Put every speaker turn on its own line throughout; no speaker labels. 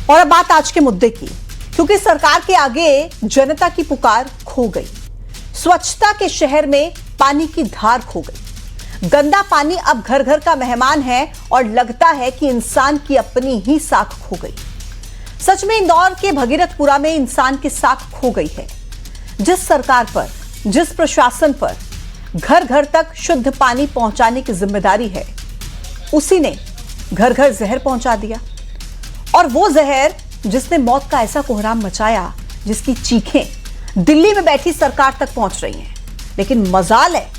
और अब बात आज के मुद्दे की, क्योंकि सरकार के आगे जनता की पुकार खो गई। स्वच्छता के शहर में पानी की धार खो गई। गंदा पानी अब घर घर का मेहमान है और लगता है कि इंसान की अपनी ही साख खो गई। सच में इंदौर के भगीरथपुरा में इंसान की साख खो गई है। जिस सरकार पर, जिस प्रशासन पर घर घर तक शुद्ध पानी पहुंचाने की जिम्मेदारी है, उसी ने घर घर जहर पहुंचा दिया। और वो जहर जिसने मौत का ऐसा कोहराम मचाया, जिसकी चीखें दिल्ली में बैठी सरकार तक पहुंच रही हैं। लेकिन मजाल है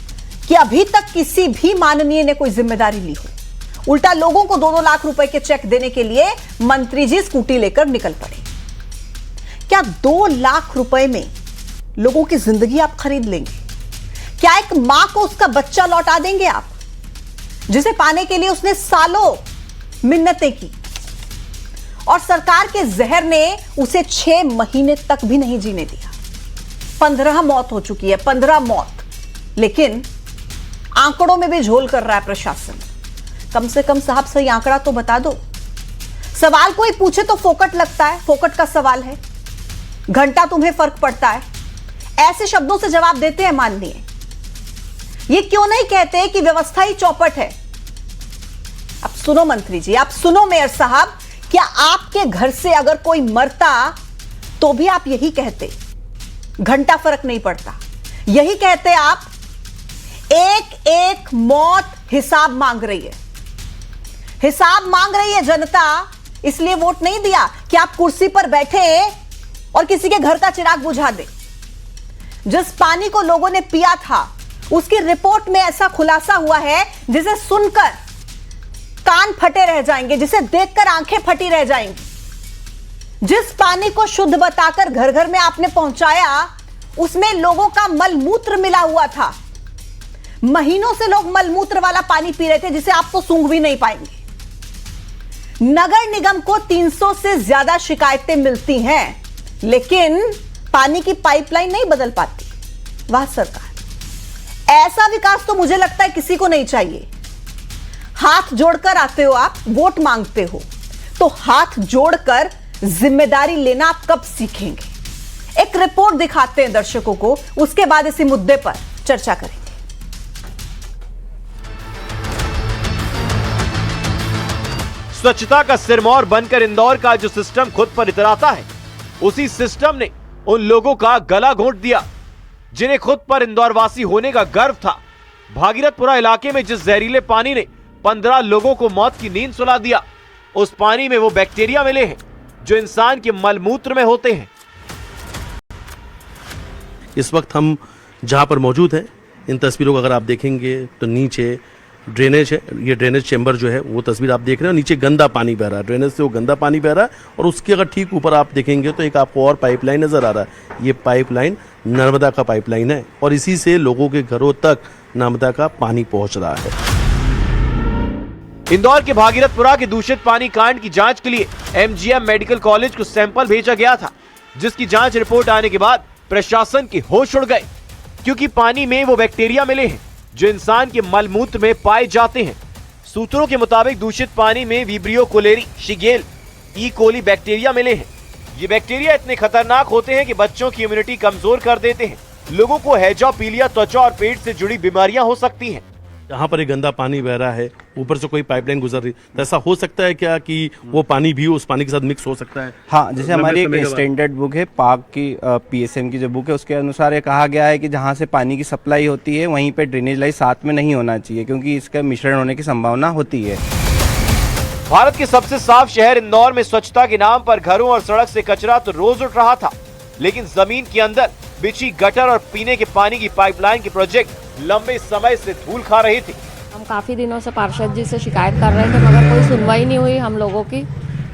कि अभी तक किसी भी माननीय ने कोई जिम्मेदारी ली हो। उल्टा लोगों को 2-2 लाख रुपए के चेक देने के लिए मंत्री जी स्कूटी लेकर निकल पड़े। क्या 2 लाख रुपए में लोगों की जिंदगी आप खरीद लेंगे? क्या एक मां को उसका बच्चा लौटा देंगे आप, जिसे पाने के लिए उसने सालों मिन्नतें की? और सरकार के जहर ने उसे 6 महीने तक भी नहीं जीने दिया। 15 मौत हो चुकी है, 15 मौत। लेकिन आंकड़ों में भी झोल कर रहा है प्रशासन। कम से कम साहब सही आंकड़ा तो बता दो। सवाल कोई पूछे तो फोकट लगता है, फोकट का सवाल है, घंटा तुम्हें फर्क पड़ता है, ऐसे शब्दों से जवाब देते हैं माननीय। ये क्यों नहीं कहते कि व्यवस्था ही चौपट है? अब सुनो मंत्री जी, आप सुनो मेयर साहब, क्या आपके घर से अगर कोई मरता तो भी आप यही कहते, घंटा फर्क नहीं पड़ता? यही कहते आप, एक एक मौत हिसाब मांग रही है, हिसाब मांग रही है जनता, इसलिए वोट नहीं दिया कि आप कुर्सी पर बैठे और किसी के घर का चिराग बुझा दे। जिस पानी को लोगों ने पिया था, उसकी रिपोर्ट में ऐसा खुलासा हुआ है जिसे सुनकर कान फटे रह जाएंगे, जिसे देखकर आंखें फटी रह जाएंगी। जिस पानी को शुद्ध बताकर घर घर में आपने पहुंचाया, उसमें लोगों का मलमूत्र मिला हुआ था। महीनों से लोग मलमूत्र वाला पानी पी रहे थे, जिसे आप तो सूंघ भी नहीं पाएंगे। नगर निगम को 300 से ज्यादा शिकायतें मिलती हैं, लेकिन पानी की पाइपलाइन नहीं बदल पाती। वाह सरकार, ऐसा विकास तो मुझे लगता है किसी को नहीं चाहिए। हाथ जोड़कर आते हो आप, वोट मांगते हो, तो हाथ जोड़कर जिम्मेदारी लेना आप कब सीखेंगे? एक रिपोर्ट दिखाते हैं दर्शकों को, उसके बाद इसी मुद्दे पर चर्चा करेंगे।
स्वच्छता का सिरमौर बनकर इंदौर का जो सिस्टम खुद पर इतराता है, उसी सिस्टम ने उन लोगों का गला घोंट दिया जिन्हें खुद पर इंदौरवासी होने का गर्व था। भागीरथपुरा इलाके में जिस जहरीले पानी ने 15 लोगों को मौत की नींद सुला दिया, उस पानी में वो बैक्टीरिया मिले हैं जो इंसान के मलमूत्र में होते हैं।
इस वक्त हम जहां पर मौजूद हैं, इन तस्वीरों को अगर आप देखेंगे तो नीचे ड्रेनेज है। ये ड्रेनेज चेंबर जो है वो तस्वीर आप देख रहे हो, नीचे गंदा पानी बह रहा है, ड्रेनेज से वो गंदा पानी बह रहा है। और उसके अगर ठीक ऊपर आप देखेंगे तो एक आपको और पाइपलाइन नजर आ रहा है। ये पाइपलाइन नर्मदा का पाइपलाइन है और इसी से लोगों के घरों तक नर्मदा का पानी पहुंच रहा है।
इंदौर के भागीरथपुरा के दूषित पानी कांड की जांच के लिए MGM मेडिकल कॉलेज को सैंपल भेजा गया था, जिसकी जांच रिपोर्ट आने के बाद प्रशासन के होश उड़ गए, क्योंकि पानी में वो बैक्टीरिया मिले हैं जो इंसान के मलमूत्र में पाए जाते हैं। सूत्रों के मुताबिक दूषित पानी में विब्रियो कोलेरी, शिगेल, ई कोली बैक्टीरिया मिले हैं। ये बैक्टीरिया इतने खतरनाक होते हैं कि बच्चों की इम्यूनिटी कमजोर कर देते हैं। लोगों को हैजा, पीलिया, त्वचा और पेट से जुड़ी बीमारियां हो सकती हैं।
जहाँ पर एक गंदा पानी बह रहा है, ऊपर से कोई पाइपलाइन गुजर रही, तो ऐसा हो सकता है क्या कि वो पानी भी उस पानी के साथ मिक्स हो सकता है?
हाँ, जैसे हमारी एक स्टैंडर्ड बुक है, पाक की PSM की जो बुक है, उसके अनुसार ये कहा गया है कि जहाँ से पानी की सप्लाई होती है वहीं पे ड्रेनेज लाइन साथ में नहीं होना चाहिए, क्योंकि इसका मिश्रण होने की संभावना होती है।
भारत के सबसे साफ शहर इंदौर में स्वच्छता के नाम पर घरों और सड़क से कचरा तो रोज उठ रहा था, लेकिन जमीन के अंदर बिछी गटर और पीने के पानी की पाइपलाइन के प्रोजेक्ट लंबे समय से धूल खा रही थी।
हम काफ़ी दिनों से पार्षद जी से शिकायत कर रहे थे, मगर कोई सुनवाई नहीं हुई हम लोगों की,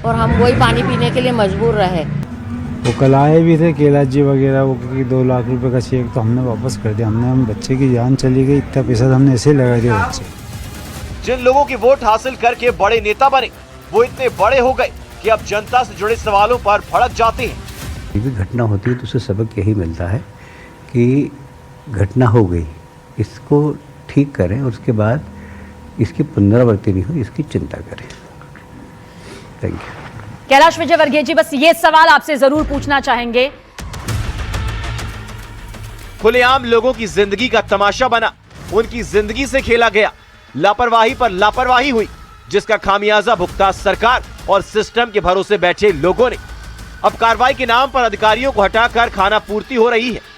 और हम वही पानी पीने के लिए मजबूर रहे।
वो कल आए भी थे कैलाश जी वगैरह, वो क्योंकि 2 लाख रुपए का चेक तो हमने वापस कर दिया। हम बच्चे की जान चली गई, इतना पैसा तो हमने ऐसे लगा दिया बच्चे।
जिन लोगों की वोट हासिल करके बड़े नेता बने, वो इतने बड़े हो गए कि अब जनता से जुड़े सवालों पर भड़क जाते हैं।
कोई भी घटना होती है तो उससे सबक यही मिलता है कि घटना हो गई, इसको ठीक करें और उसके बाद इसकी पुनरावृत्ति नहीं हो, इसकी चिंता करें। Thank you.
कैलाश विजयवर्गीय जी, बस ये सवाल आपसे जरूर पूछना चाहेंगे।
खुलेआम लोगों की जिंदगी का तमाशा बना, उनकी जिंदगी से खेला गया, लापरवाही पर लापरवाही हुई, जिसका खामियाजा भुगता सरकार और सिस्टम के भरोसे बैठे लोगों ने। अब कार्रवाई के नाम पर अधिकारियों को हटाकर खाना पूर्ति हो रही है।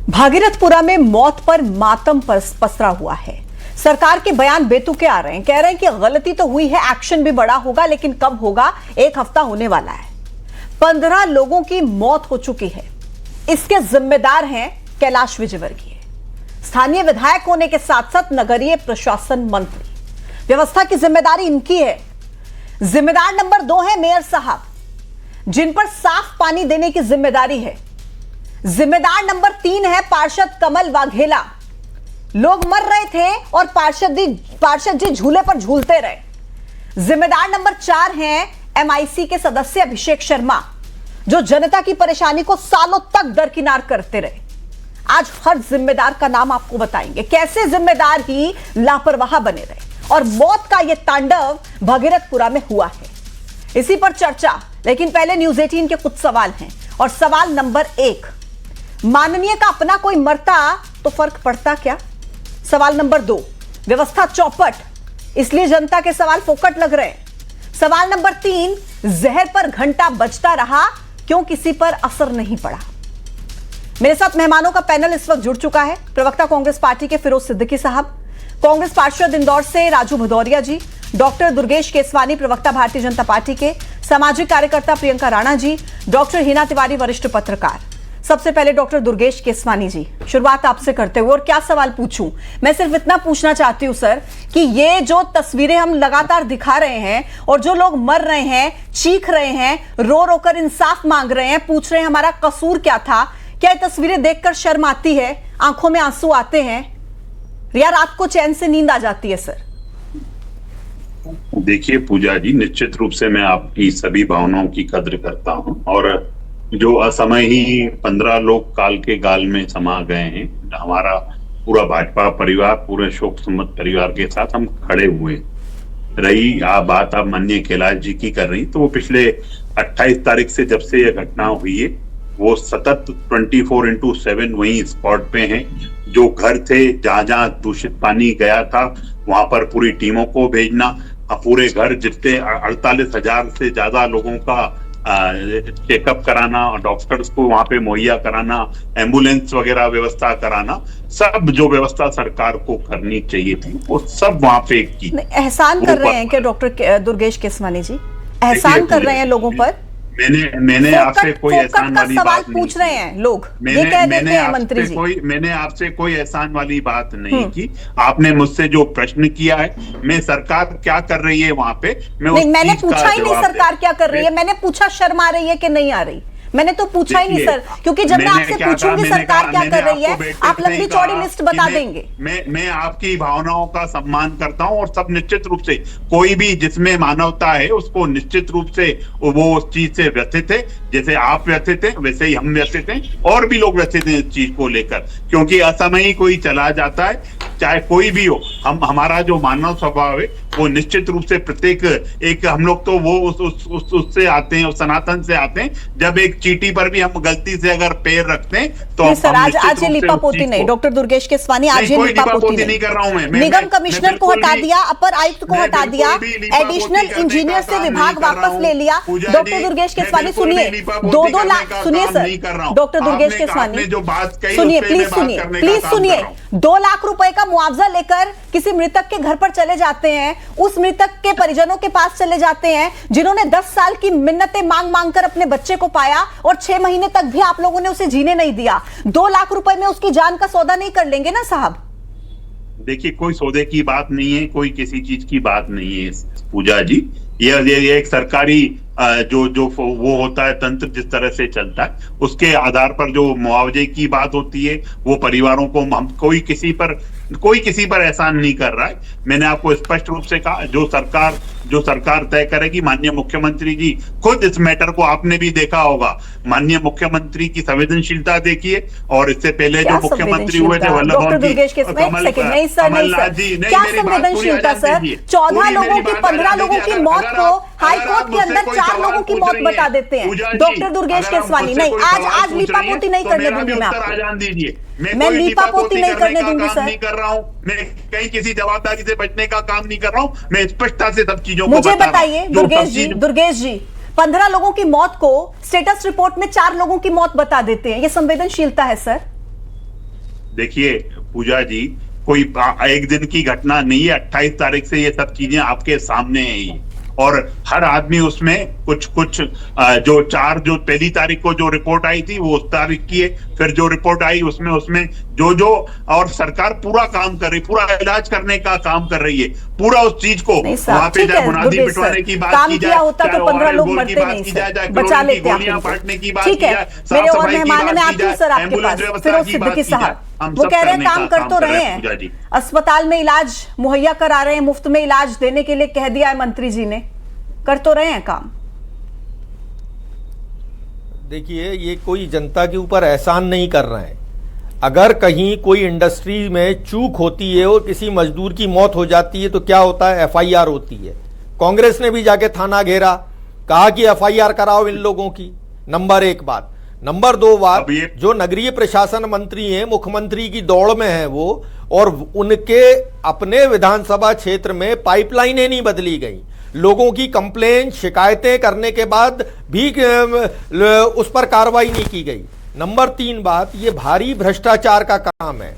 भागीरथपुरा में मौत पर मातम पसरा हुआ है। सरकार के बयान बेतुके आ रहे हैं, कह रहे हैं कि गलती तो हुई है, एक्शन भी बड़ा होगा, लेकिन कब होगा, एक हफ्ता होने वाला है। 15 लोगों की मौत हो चुकी है। इसके जिम्मेदार हैं कैलाश विजयवर्गीय, स्थानीय विधायक होने के साथ साथ नगरीय प्रशासन मंत्री। व्यवस्था की जिम्मेदारी इनकी है। जिम्मेदार नंबर 2 है मेयर साहब, जिन पर साफ पानी देने की जिम्मेदारी है। जिम्मेदार नंबर 3 है पार्षद कमल वाघेला। लोग मर रहे थे और पार्षद जी झूले पर झूलते रहे। जिम्मेदार नंबर 4 हैं MIC के सदस्य अभिषेक शर्मा, जो जनता की परेशानी को सालों तक दरकिनार करते रहे। आज हर जिम्मेदार का नाम आपको बताएंगे, कैसे जिम्मेदार ही लापरवाह बने रहे और मौत का यह तांडव भागीरथपुरा में हुआ है। इसी पर चर्चा, लेकिन पहले न्यूज 18 के कुछ सवाल हैं। और सवाल नंबर 1, माननीय का अपना कोई मरता तो फर्क पड़ता क्या? सवाल नंबर 2, व्यवस्था चौपट, इसलिए जनता के सवाल फोकट लग रहे हैं। सवाल नंबर 3, जहर पर घंटा बजता रहा, क्यों किसी पर असर नहीं पड़ा? मेरे साथ मेहमानों का पैनल इस वक्त जुड़ चुका है। प्रवक्ता कांग्रेस पार्टी के फिरोज सिद्दीकी साहब, कांग्रेस पार्षद इंदौर से राजू भदौरिया जी, डॉक्टर दुर्गेश केसवानी प्रवक्ता भारतीय जनता पार्टी के, सामाजिक कार्यकर्ता प्रियंका राणा जी, डॉक्टर हिना तिवारी वरिष्ठ पत्रकार। सबसे पहले डॉक्टर दुर्गेश केसवानी जी, शुरुआत आपसे करते हुए, और क्या सवाल पूछूं? मैं सिर्फ इतना पूछना चाहती हूं सर कि ये जो तस्वीरें हम लगातार दिखा रहे हैं और जो लोग मर रहे हैं, चीख रहे हैं, रो रो कर इंसाफ मांग रहे हैं, पूछ रहे हैं हमारा कसूर क्या था, क्या ये तस्वीरें देखकर शर्म आती है, आंखों में आंसू आते हैं, या रात को चैन से नींद आ जाती है? सर
देखिए पूजा जी, निश्चित रूप से मैं आपकी सभी भावनाओं की कद्र करता हूं, और जो असमय ही 15 लोग काल के गाल में समा गए हैं, हमारा पूरा भाजपा परिवार पूरे शोक संमत परिवार के साथ हम खड़े हुए। रही बात आप माननीय कैलाश जी की कर रही, तो वो पिछले 28 तारीख से जब से यह घटना हुई है, वो सतत 24/7 वहीं स्पॉट पे हैं। जो घर थे, जहां जहां दूषित पानी गया था, वहां पर पूरी टीमों को भेजना, पूरे घर जितने 48,000 से ज्यादा लोगों का चेकअप कराना, डॉक्टर्स को वहां पे मुहैया कराना, एम्बुलेंस वगैरह व्यवस्था कराना, सब जो व्यवस्था सरकार को करनी चाहिए थी वो सब वहां पे की।
एहसान कर रहे हैं क्या डॉक्टर दुर्गेश केसवानी जी? एहसान कर रहे हैं लोगों पर?
मैंने आपसे कोई एहसान वाली बात नहीं
पूछ रहे हैं लोग, ये कह देते हैं मंत्री जी।
मैंने आपसे कोई एहसान वाली बात नहीं की। आपने मुझसे जो प्रश्न किया है, मैं सरकार क्या कर रही है वहां पे,
मैंने पूछा ही नहीं सरकार क्या कर रही है, मैंने पूछा शर्म आ रही है कि नहीं आ रही, मैंने तो पूछा ही नहीं सर, क्योंकि जब मैं आपसे पूछूंगी सरकार क्या कर रही है, आप लंबी चौड़ी लिस्ट बता देंगे।
मैं आपकी भावनाओं का सम्मान करता हूं, और सब निश्चित रूप से कोई भी जिसमें मानवता है उसको निश्चित रूप से वो उस चीज से व्यथित है। जैसे आप व्यथित हैं वैसे ही हम व्यथित हैं, और भी लोग व्यथित हैं इस चीज को लेकर, क्योंकि असमय ही कोई चला जाता है, चाहे कोई भी हो। हमारा जो मानव स्वभाव है वो निश्चित रूप से प्रत्येक एक, हम लोग तो वो उससे आते हैं, उस सनातन से आते हैं, जब एक चीटी पर भी हम गलती से अगर पैर रखते हैं तो
सर आज ये लिपापोती नहीं, डॉक्टर दुर्गेश केसवानी, आज ये लिपापोती नहीं कर रहा हूं मैं। निगम कमिश्नर को हटा दिया, अपर आयुक्त को हटा दिया, एडिशनल इंजीनियर से विभाग वापस ले लिया। डॉक्टर दुर्गेश केसवानी सुनिए, 2-2 लाख, सुनिए सर, डॉक्टर दुर्गेश केसवानी सुनिए, प्लीज सुनिए, 2 लाख रुपए का मुआवजा लेकर किसी मृतक के घर पर चले जाते हैं, उस मृतक के परिजनों के पास चले जाते हैं जिन्होंने 10 साल की मिन्नतें मांग कर अपने बच्चे को पाया, और 6 महीने तक भी आप लोगों ने उसे जीने नहीं दिया। 2 लाख रुपए में उसकी जान का सौदा नहीं कर लेंगे ना साहब?
देखिए, कोई सौदे की बात नहीं है, कोई किसी चीज की बात नहीं है पूजा जी। ये एक सरकारी जो वो होता है तंत्र, जिस तरह से चलता है उसके आधार पर जो मुआवजे की बात होती है, वो परिवारों को हम कोई किसी पर एहसान नहीं कर रहा है। मैंने आपको स्पष्ट रूप से कहा, जो सरकार जो सरकार तय करेगी। माननीय मुख्यमंत्री जी खुद इस मैटर को आपने भी देखा होगा, माननीय मुख्यमंत्री की संवेदनशीलता देखिए, और इससे पहले जो मुख्यमंत्री हुए थे
डॉक्टर दुर्गेश के नहीं सर, क्या संवेदनशीलता सर? 14 लोगों की 15 लोगों की मौत को हाईकोर्ट के अंदर 4 लोगों की मौत बता देते हैं। डॉक्टर दुर्गेश केसवानी नहीं, आज लीपापोती नहीं करने दूंगी मैं आपको।
जान दीजिए,
मैं लीपापोती नहीं करने दूंगी सर।
नहीं कर रहा हूँ मैं, कहीं किसी जवाबदारी से बचने का काम नहीं कर रहा हूँ मैं, स्पष्टता से सब चीजों को
मुझे बताइए दुर्गेश जी 15 लोगों की मौत को स्टेटस रिपोर्ट में 4 लोगों की मौत बता देते हैं, ये संवेदनशीलता है सर?
देखिए पूजा जी, कोई एक दिन की घटना नहीं है, 28 तारीख से ये सब चीजें आपके सामने है ही, और हर आदमी उसमें कुछ जो पहली तारीख को जो रिपोर्ट आई थी वो उस तारीख की है, फिर जो रिपोर्ट आई उसमें जो और सरकार पूरा काम कर रही, पूरा इलाज करने का काम कर रही है, पूरा उस चीज को वहां पे जाए बुनियादी पिटवाने की बात की जाए,
होता तो 15 लोग मरते नहीं सर, बचा लेते हैं।
बांटने की बात
ठीक
की
है,
जाए,
मेरे और मेहमान में आती हूँ सर आपके पास, फिरोज सिद्दीकी साहब, वो कह रहे हैं काम कर तो रहे हैं, अस्पताल में इलाज मुहैया करा रहे हैं, मुफ्त में इलाज देने के लिए कह दिया है मंत्री जी ने, कर तो रहे हैं काम।
देखिए, ये कोई जनता के ऊपर एहसान नहीं कर रहे हैं। अगर कहीं कोई इंडस्ट्री में चूक होती है और किसी मजदूर की मौत हो जाती है तो क्या होता है? FIR होती है। कांग्रेस ने भी जाके थाना घेरा, कहा कि FIR कराओ इन लोगों की। नंबर 1 बात। नंबर 2 बात, जो नगरीय प्रशासन मंत्री हैं, मुख्यमंत्री की दौड़ में हैं वो, और उनके अपने विधानसभा क्षेत्र में पाइपलाइनें नहीं बदली गई। लोगों की कंप्लेन शिकायतें करने के बाद भी उस पर कार्रवाई नहीं की गई। नंबर 3 बात, ये भारी भ्रष्टाचार का काम है।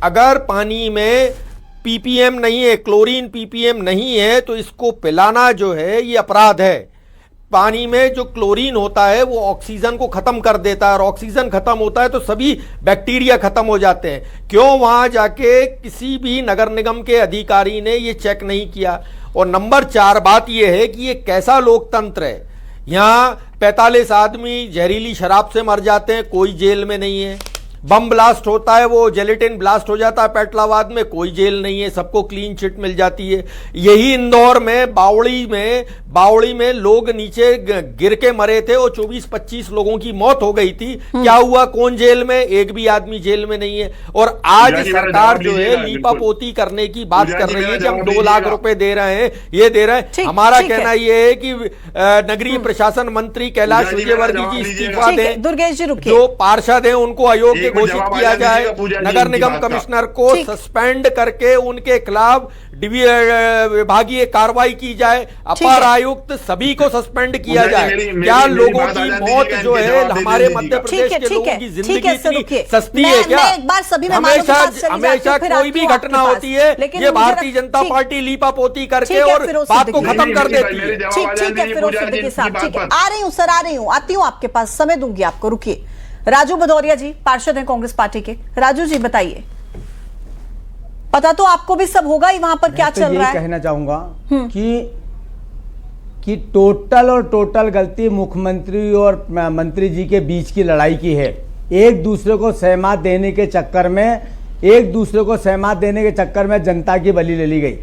अगर पानी में PPM नहीं है, क्लोरीन PPM नहीं है, तो इसको पिलाना जो है ये अपराध है। पानी में जो क्लोरीन होता है वो ऑक्सीजन को खत्म कर देता है, और ऑक्सीजन खत्म होता है तो सभी बैक्टीरिया खत्म हो जाते हैं। क्यों वहां जाके किसी भी नगर निगम के अधिकारी ने ये चेक नहीं किया? और नंबर 4 बात यह है कि ये कैसा लोकतंत्र है? यहाँ 45 आदमी जहरीली शराब से मर जाते हैं, कोई जेल में नहीं है। बम ब्लास्ट होता है, वो जेलेटिन ब्लास्ट हो जाता है पेटलाबाद में, कोई जेल नहीं है, सबको क्लीन चिट मिल जाती है। यही इंदौर में बावड़ी में लोग नीचे गिर के मरे थे और 24-25 लोगों की मौत हो गई थी। क्या हुआ? कौन जेल में? एक भी आदमी जेल में नहीं है। और आज सरकार जो है लीपापोती करने की बात कर रही है कि हम 2 लाख रुपए दे रहे हैं, ये दे रहे हैं। हमारा कहना यह है कि नगरीय प्रशासन मंत्री कैलाश विजयवर्गीय जी इस्तीफा दें,
दुर्गेश जी रुकिए,
जो पार्षद हैं उनको अयोग्य घोषित किया जाए, नगर निगम कमिश्नर को सस्पेंड करके उनके खिलाफ विभागीय कार्रवाई की जाए, अपर आयुक्त सभी को सस्पेंड किया जाए। क्या लोगों की मौत जो है हमारे मध्य प्रदेश के लोगों की जिंदगी इतनी सस्ती है क्या? हमेशा कोई भी घटना होती है ये भारतीय जनता पार्टी लीपापोती करके और बात को खत्म कर देती है।
ठीक है फिरोज सिद्दीकी साहब, ठीक है, आ रही हूँ सर, आ रही हूँ, आती हूँ आपके पास, समय दूंगी आपको, रुकिए। राजू भदौरिया जी पार्षद हैं कांग्रेस पार्टी के। राजू जी बताइए, पता तो आपको भी सब होगा ही वहां पर क्या चल रहा है।
कहना चाहूंगा कि टोटल गलती मुख्यमंत्री और मंत्री जी के बीच की लड़ाई की है। एक दूसरे को सहमत देने के चक्कर में जनता की बलि ले ली गई।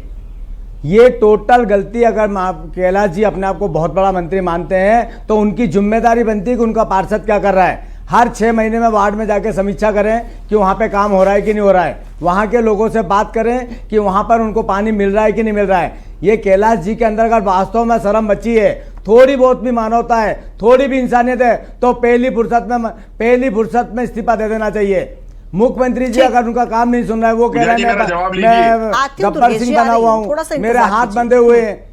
ये टोटल गलती, अगर कैलाश जी अपने आप को बहुत बड़ा मंत्री मानते हैं तो उनकी जिम्मेदारी बनती है कि उनका पार्षद क्या कर रहा है। हर 6 महीने में वार्ड में जाके समीक्षा करें कि वहाँ पे काम हो रहा है कि नहीं हो रहा है, वहाँ के लोगों से बात करें कि वहाँ पर उनको पानी मिल रहा है कि नहीं मिल रहा है। ये कैलाश जी के अंदर अगर वास्तव में शर्म बची है, थोड़ी बहुत भी मानवता है, थोड़ी भी इंसानियत है, तो पहली फुर्सत में इस्तीफा दे देना चाहिए। मुख्यमंत्री जी अगर उनका काम नहीं सुन रहा है, वो कह रहे हैं मैं गब्बर सिंह बना हुआ हूँ, मेरे हाथ बंधे हुए हैं,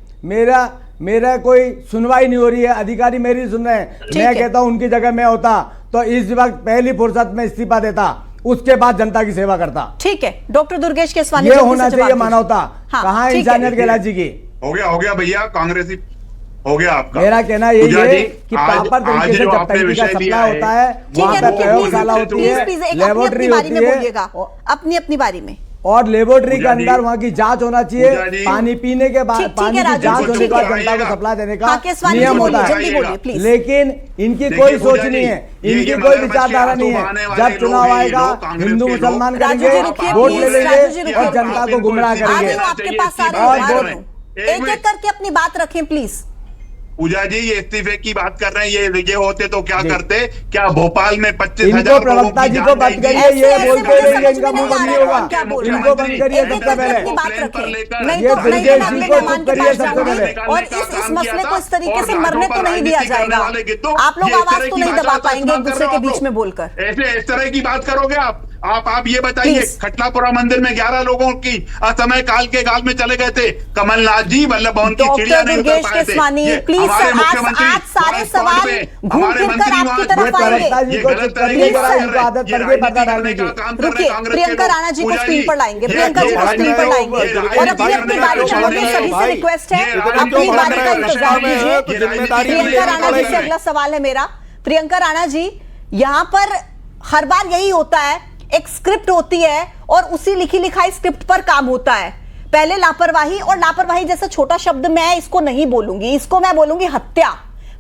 मेरा कोई सुनवाई नहीं हो रही है, अधिकारी मेरी सुन रहे हैं। मैं कहता हूं उनकी जगह मैं होता तो इस वक्त पहली फुर्सत में इस्तीफा देता, उसके बाद जनता की सेवा करता।
ठीक है, डॉक्टर दुर्गेश केसवानी,
ये होना चाहिए मानवता। कहाँ इंसानियत कैलाश जी की?
हो गया भैया, कांग्रेसी हो गया आपका।
मेरा कहना यही है कि प्रॉपर तरीके से जब टंकी का सप्लाई होता है, वहाँ पर प्रयोगशाला होती है, लेबोरेटरी होती है,
अपनी बारी में,
और लेबोरेटरी के अंदर वहाँ की जांच होना चाहिए। पानी पीने के बाद, पानी की जांच होने के बाद जनता को सप्लाई देने का नियम होता है। लेकिन इनकी कोई सोच नहीं है, इनकी कोई विचारधारा नहीं है। जब चुनाव आएगा हिंदू मुसलमान करेंगे, वोट ले लेंगे और जनता को गुमराह करेंगे।
एक एक करके अपनी बात रखें प्लीज।
पूजा जी, ये इस्तीफे की बात कर रहे हैं, ये होते तो क्या करते? क्या भोपाल में 25,000
इनको प्रवक्ता जी को बात करिए, ये बोलते रहिए, इनका मुंह बंद नहीं होगा। इनको बंद करिए सबसे पहले, ये ब्रजेश जी को चुप करिए सबसे पहले।
और इस मसले को इस तरीके से मरने तो नहीं दिया जाएगा। आप लोग आवाज तो नहीं दबा पाएंगे एक दूसरे के बीच में बोलकर।
ऐसे इस तरह की बात करोगे आप ये बताइए, खटलापुरा मंदिर में 11 लोगों की असमय काल के गाल में चले गए थे कमलनाथ जी, वल्लभ भवन की चिड़िया नहीं उतर पाए थे।
प्लीज सर, आज सारे सवाल घूम फिर कर आपकी तरफ आएंगे। रुकिए, प्रियंका राणा जी को स्क्रीन पर लाएंगे, प्रियंका जी को स्क्रीन पर लाएंगे और अपनी अपनी बारी में मुझे सभी से रिक्वेस्ट है, अपनी बारी का इंतजार कीजिए। प्रियंका राणा जी से अगला सवाल है मेरा। प्रियंका राणा जी, यहाँ पर हर बार यही होता है, एक स्क्रिप्ट होती है और उसी लिखी लिखाई स्क्रिप्ट पर काम होता है। पहले लापरवाही, और लापरवाही जैसा छोटा शब्द मैं इसको नहीं बोलूंगी, इसको मैं बोलूंगी हत्या।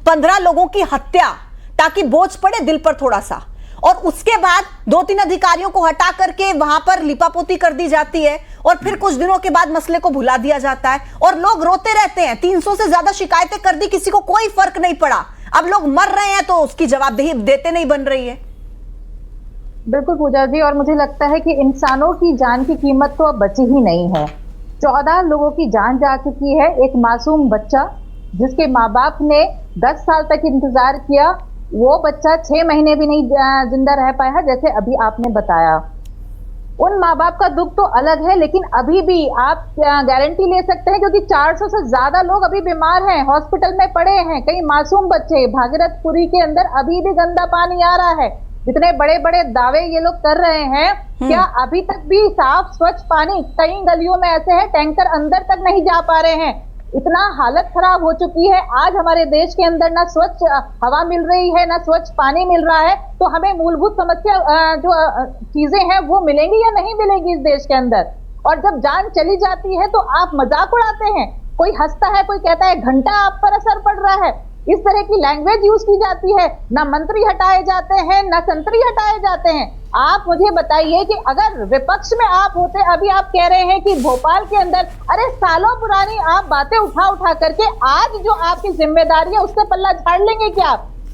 15 लोगों की हत्या ताकि बोझ पड़े दिल पर थोड़ा सा, और उसके बाद 2-3 अधिकारियों को हटा करके वहां पर लिपापोती कर दी जाती है और फिर कुछ दिनों के बाद मसले को भुला दिया जाता है और लोग रोते रहते हैं। 300 से ज्यादा शिकायतें कर दी, किसी को कोई फर्क नहीं पड़ा। अब लोग मर रहे हैं तो उसकी जवाबदेही देते नहीं बन रही है।
बिल्कुल पूजा जी, और मुझे लगता है कि इंसानों की जान की कीमत तो अब बची ही नहीं है। 14 लोगों की जान जा चुकी है। एक मासूम बच्चा जिसके माँ बाप ने 10 साल तक इंतजार किया, वो बच्चा 6 महीने भी नहीं जिंदा रह पाया है, जैसे अभी आपने बताया। उन माँ बाप का दुख तो अलग है, लेकिन अभी भी आप गारंटी ले सकते हैं, क्योंकि 400 से ज्यादा लोग अभी बीमार हैं, हॉस्पिटल में पड़े हैं। कई मासूम बच्चे, भागीरथपुरी के अंदर अभी भी गंदा पानी आ रहा है। जितने बड़े बड़े दावे ये लोग कर रहे हैं, क्या अभी तक भी साफ स्वच्छ पानी, कई गलियों में ऐसे है टैंकर अंदर तक नहीं जा पा रहे हैं। इतना हालत खराब हो चुकी है। आज हमारे देश के अंदर ना स्वच्छ हवा मिल रही है, ना स्वच्छ पानी मिल रहा है, तो हमें मूलभूत समस्या जो चीजें हैं वो मिलेंगी या नहीं मिलेंगी इस देश के अंदर? और जब जान चली जाती है तो आप मजाक उड़ाते हैं, कोई हंसता है, कोई कहता है घंटा आप पर असर पड़ रहा है। इस तरह की लैंग्वेज यूज की जाती है, ना मंत्री हटाए जाते हैं, ना संतरी हटाए जाते हैं। आप मुझे बताइए कि अगर विपक्ष में आप होते, अभी आप कह रहे हैं कि भोपाल के अंदर, अरे सालों पुरानी आप बातें उठा करके आज जो आपकी जिम्मेदारी है उससे पल्ला झाड़ लेंगे क्या?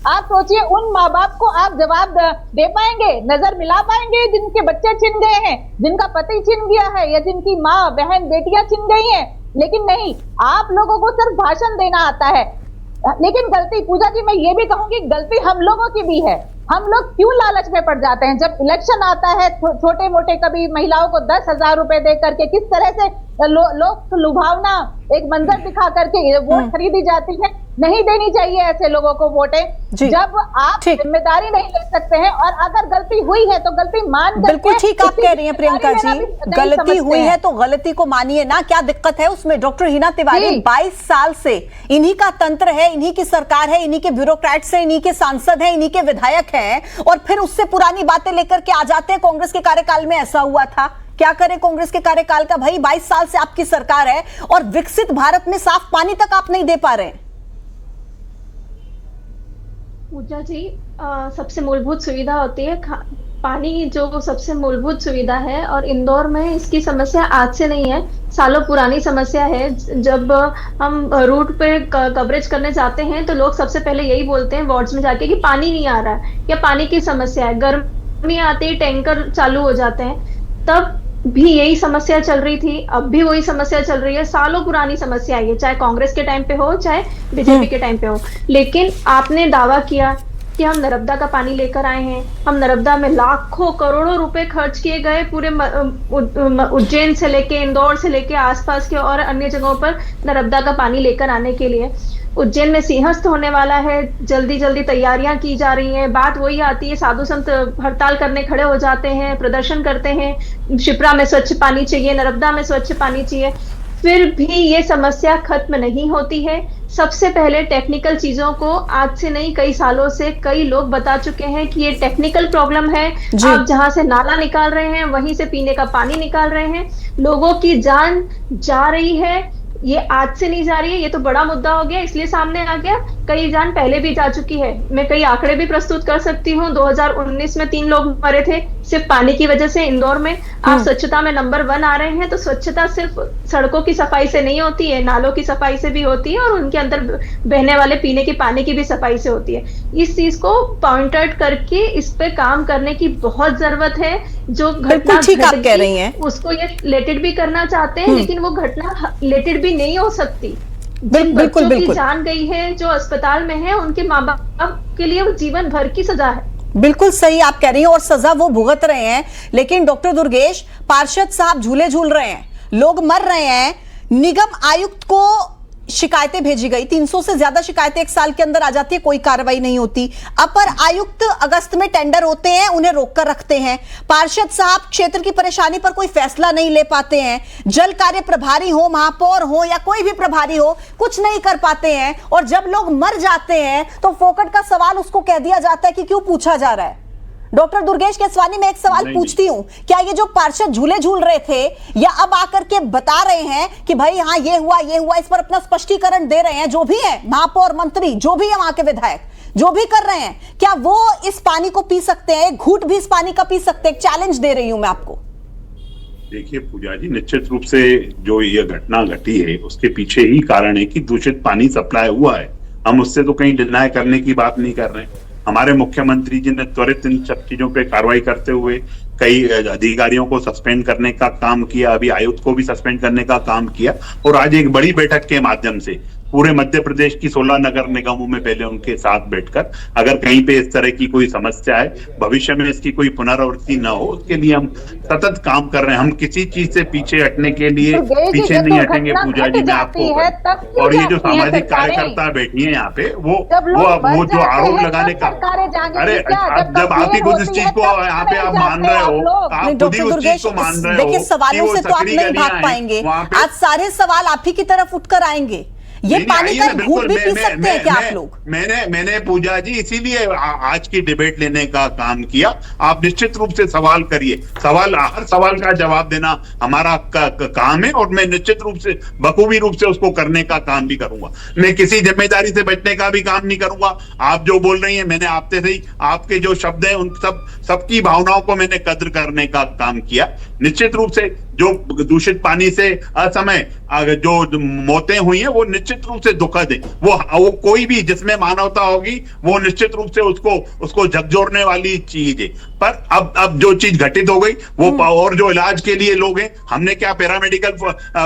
आप सोचिए, उन माँ बाप को आप जवाब दे पाएंगे, नजर मिला पाएंगे जिनके बच्चे छिन गए हैं, जिनका पति छिन गया है, या जिनकी माँ बहन बेटियां छिन गई हैं? लेकिन नहीं, आप लोगों को सिर्फ भाषण देना आता है। लेकिन गलती, पूजा जी मैं ये भी कहूंगी, गलती हम लोगों की भी है। हम लोग क्यों लालच में पड़ जाते हैं? जब इलेक्शन आता है, छोटे मोटे कभी महिलाओं को 10,000 रुपए दे करके किस तरह से लोग लुभावना एक मंजर दिखा करके वोट खरीदी जाती है। नहीं देनी चाहिए ऐसे लोगों को वोटें जब आप जिम्मेदारी नहीं ले सकते हैं। और अगर गलती हुई है तो गलती मान,
बिल्कुल ठीक आप कह रही हैं प्रियंका जी, गलती हुई है तो गलती को मानिए ना, क्या दिक्कत है उसमें? डॉक्टर हिना तिवारी, 22 साल से इन्हीं का तंत्र है, इन्हीं की सरकार है, इन्हीं के ब्यूरोक्रेट्स हैं, इन्हीं के सांसद हैं, इन्हीं के विधायक हैं, और फिर उससे पुरानी बातें लेकर के आ जाते हैं कांग्रेस के कार्यकाल में ऐसा हुआ था। क्या करें कांग्रेस के कार्यकाल का? भाई 22 साल से आपकी सरकार है और विकसित भारत में साफ पानी तक आप नहीं दे पा रहे हैं।
पूजा जी, सबसे मूलभूत सुविधा होती है पानी, जो सबसे मूलभूत सुविधा है, और इंदौर में इसकी समस्या आज से नहीं है, सालों पुरानी समस्या है। जब हम रूट पे कवरेज करने जाते हैं तो लोग सबसे पहले यही बोलते हैं वार्ड्स में जाके कि पानी नहीं आ रहा है या पानी की समस्या है। गर्मी आते ही टैंकर चालू हो जाते हैं, तब भी यही समस्या चल रही थी, अब भी वही समस्या चल रही है। सालों पुरानी समस्या है, चाहे कांग्रेस के टाइम पे हो चाहे बीजेपी के टाइम पे हो। लेकिन आपने दावा किया कि हम नर्मदा का पानी लेकर आए हैं, हम नर्मदा में लाखों करोड़ों रुपए खर्च किए गए, पूरे उज्जैन से लेके इंदौर से लेके आसपास के और अन्य जगहों पर नर्मदा का पानी लेकर आने के लिए। उज्जैन में सिंहस्थ होने वाला है, जल्दी जल्दी तैयारियां की जा रही हैं। बात वही आती है, साधु संत हड़ताल करने खड़े हो जाते हैं, प्रदर्शन करते हैं, शिप्रा में स्वच्छ पानी चाहिए, नर्मदा में स्वच्छ पानी चाहिए, फिर भी ये समस्या खत्म नहीं होती है। सबसे पहले टेक्निकल चीजों को आज से नहीं, कई सालों से कई लोग बता चुके हैं कि ये टेक्निकल प्रॉब्लम है। आप जहां से नाला निकाल रहे हैं वहीं से पीने का पानी निकाल रहे हैं, लोगों की जान जा रही है। ये आज से नहीं जा रही है, ये तो बड़ा मुद्दा हो गया, इसलिए सामने आ गया। कई जान पहले भी जा चुकी है, मैं कई आंकड़े भी प्रस्तुत कर सकती हूँ। 2019 में 3 लोग मरे थे, सिर्फ पानी की वजह से इंदौर में आप स्वच्छता में नंबर 1 आ रहे हैं, तो स्वच्छता सिर्फ सड़कों की सफाई से नहीं होती है, नालों की सफाई से भी होती है और उनके अंदर बहने वाले पीने के पानी की भी सफाई से होती है। इस चीज को पॉइंट आउट करके इस पे काम करने की बहुत जरूरत है। जो घटना
ठीक आप कह रही हैं,
उसको ये लेटेड भी करना चाहते हैं, लेकिन वो घटना लेटेड भी नहीं हो सकती।
बिल्कुल
की जान गई है, जो अस्पताल में है, उनके माँ बाप के लिए वो जीवन भर की सजा है।
बिल्कुल सही आप कह रही हैं और सजा वो भुगत रहे हैं। लेकिन डॉक्टर दुर्गेश, पार्षद साहब झूले झूल रहे हैं, लोग मर रहे हैं। निगम आयुक्त को शिकायतें भेजी गई, 300 से ज्यादा शिकायतें एक साल के अंदर आ जाती है, कोई कार्रवाई नहीं होती। अपर आयुक्त अगस्त में टेंडर होते हैं, उन्हें रोककर रखते हैं। पार्षद साहब क्षेत्र की परेशानी पर कोई फैसला नहीं ले पाते हैं। जल कार्य प्रभारी हो, महापौर हो या कोई भी प्रभारी हो, कुछ नहीं कर पाते हैं। और जब लोग मर जाते हैं तो फोकट का सवाल उसको कह दिया जाता है कि क्यों पूछा जा रहा है। डॉक्टर दुर्गेश केसवानी, मैं एक सवाल पूछती हूं, क्या ये जो पार्षद झूले झूल रहे थे या अब आकर के बता रहे हैं कि भाई हाँ ये हुआ, इस पर अपना स्पष्टीकरण दे रहे हैं, जो भी है महापौर, मंत्री, जो भी है वहां के विधायक, जो भी कर रहे हैं, क्या वो इस पानी को पी सकते हैं? एक घूंट भी इस पानी का पी सकते हैं? चैलेंज दे रही हूं मैं आपको।
देखिए पूजा जी, निश्चित रूप से जो ये घटना घटी है उसके पीछे ही कारण है कि दूषित पानी सप्लाई हुआ है। हम उससे तो कहीं डिनाई करने की बात नहीं कर रहे हैं। हमारे मुख्यमंत्री जी ने त्वरित इन सब चीजों पे कार्रवाई करते हुए कई अधिकारियों को सस्पेंड करने का काम किया, अभी आयुक्त को भी सस्पेंड करने का काम किया और आज एक बड़ी बैठक के माध्यम से पूरे मध्य प्रदेश की 16 नगर निगमों में पहले उनके साथ बैठकर अगर कहीं पे इस तरह की कोई समस्या है, भविष्य में इसकी कोई पुनरावृत्ति न हो, उसके लिए हम सतत काम कर रहे हैं। हम किसी चीज से पीछे हटने के लिए पीछे नहीं हटेंगे पूजा जी, मैं आपको। और ये जो सामाजिक कार्यकर्ता बैठी है यहाँ पे, वो जो आरोप लगाने का, अरे जब आप ही खुद इस चीज को यहाँ पे आप मान रहे हो, आप खुद ही उस चीज को मान रहे हो,
देखिए सवालों से तो आप नहीं भाग पाएंगे, आज सारे सवाल आप ही की तरफ उठकर आएंगे। ये पानी का घूंट भी पी सकते हैं क्या आप लोग?
मैंने पूजा जी इसीलिए आज की डिबेट लेने का काम किया। आप निश्चित रूप से सवाल करिए, हर सवाल का जवाब देना हमारा काम है और मैं निश्चित रूप से बखूबी रूप से उसको करने का काम भी करूंगा। मैं किसी जिम्मेदारी से बचने का भी काम नहीं करूंगा। आप जो बोल रही हैं, मैंने आपसे से ही आपके जो शब्द हैं उन सबकी भावनाओं को मैंने कद्र करने का काम किया। निश्चित रूप से जो दूषित पानी से असमय जो मौतें हुई हैं वो निश्चित रूप से दुखद है। वो कोई भी जिसमें मानवता होगी वो निश्चित रूप से उसको झकझोरने वाली चीज है। पर अब जो चीज घटित हो गई वो, और जो इलाज के लिए लोग हैं, हमने क्या पैरामेडिकल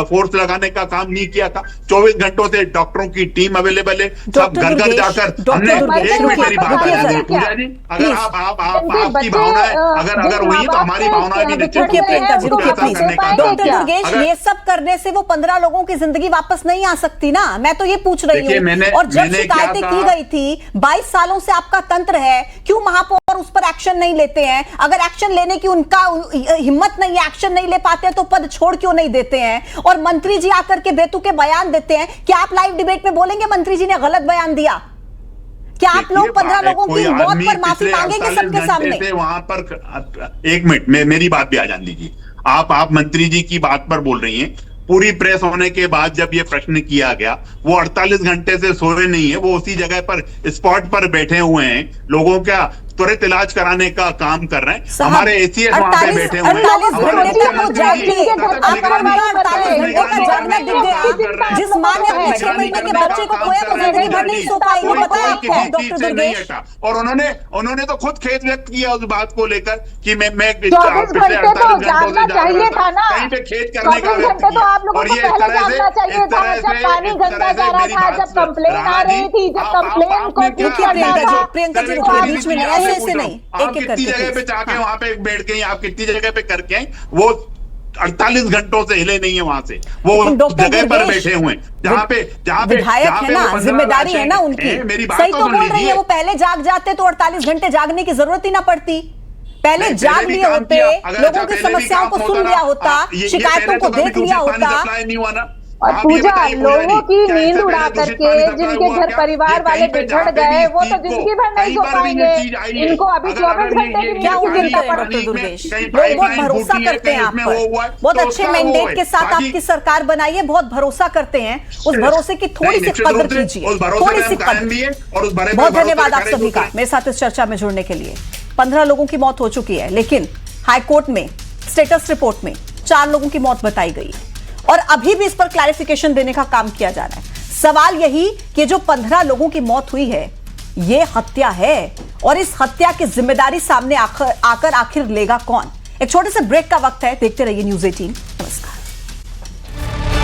फोर्स लगाने का काम नहीं किया था? 24 घंटों से डॉक्टरों की टीम अवेलेबल है, सब घर घर जाकर हमने। एक मिनट मेरी बात पूजा जी, अगर आपकी भावनाएं अगर हुई तो हमारी भावनाएं भी
डॉक्टर दुर्गेश, ये सब करने से वो 15 लोगों की जिंदगी वापस नहीं आ सकती ना, मैं तो ये पूछ रही हूँ। और जब शिकायतें की गई थी, 22 सालों से आपका तंत्र है, क्यों महापौर उस पर एक्शन नहीं लेते हैं? अगर एक्शन लेने की उनका हिम्मत नहीं है, एक्शन नहीं ले पाते हैं, तो पद छोड़ क्यों नहीं देते हैं? और मंत्री जी आकर के बेतुके बयान देते हैं। क्या आप लाइव डिबेट में बोलेंगे मंत्री जी ने गलत बयान दिया? क्या आप लोग 15 लोगों की मौत पर माफी मांगेंगे सबके सामने?
वहां पर एक मिनट मेरी बात भी आ जान दीजिए। आप मंत्री जी की बात पर बोल रही हैं। पूरी प्रेस होने के बाद जब ये प्रश्न किया गया, वो 48 घंटे से सोए नहीं है, वो उसी जगह पर स्पॉट पर बैठे हुए हैं, लोगों का त्वरित इलाज कराने का काम कर रहे हैं। हमारे एसीएस वहां पे बैठे हुए हैं।
जिस मां ने अपने 6 महीने के बच्चे को खोया तो जिंदगी भर नहीं सो पाएगी, पता है आपको डॉक्टर दुर्गेश?
और उन्होंने तो खुद खेद व्यक्त किया उस बात को लेकर कि मैं
24 घंटे तो जानना चाहिए था ना,
कहीं पे खेद करने का व्यक्त
तो आप लोगों को पहले जानना चाहिए था जब पानी गंदा जा रहा था, जब कंप्लेन आ रही थी, जब कंप्लेन को
प्रियंका जी बीच में ऐसे नहीं,
आप कितनी जगह पे जाके वहां पे बैठ गई, आप कितनी जगह पे करके आई, वो 48 घंटों से हिले नहीं है वहां से, वो जगह पर बैठे हुए जहाँ पे
विधायक है ना, जिम्मेदारी है ना उनकी। सही तो बोल रही है, वो पहले जाग जाते तो 48 घंटे जागने की जरूरत ही ना पड़ती। पहले जाग लिए होते, लोगों की समस्याओं को सुन लिया होता, शिकायतों को देख लिया होता।
और पूजा, लोगों की नींद उड़ा करके जिनके घर परिवार वाले बिछड़ गए, वो तो जिंदगी भर नहीं सो पाएंगे। इनको अभी 24 घंटे की
क्या उम्मीद है डॉक्टर दुर्गेश? लोग बहुत भरोसा करते हैं आप पर, बहुत अच्छे मैंडेट के साथ आपकी सरकार बनाई है, बहुत भरोसा करते हैं। उस भरोसे की थोड़ी सी कदर कीजिए, थोड़ी सी कदर। बहुत धन्यवाद आप सभी का मेरे साथ इस चर्चा में जुड़ने के लिए। 15 लोगों की मौत हो चुकी है, लेकिन हाईकोर्ट में स्टेटस रिपोर्ट में 4 लोगों की मौत बताई गई है और अभी भी इस पर क्लैरिफिकेशन देने का काम किया जा रहा है। सवाल यही कि जो 15 लोगों की मौत हुई है यह हत्या है और इस हत्या की जिम्मेदारी सामने आकर आखिर लेगा कौन। एक छोटे से ब्रेक का वक्त है, देखते रहिए न्यूज़ 18। नमस्कार।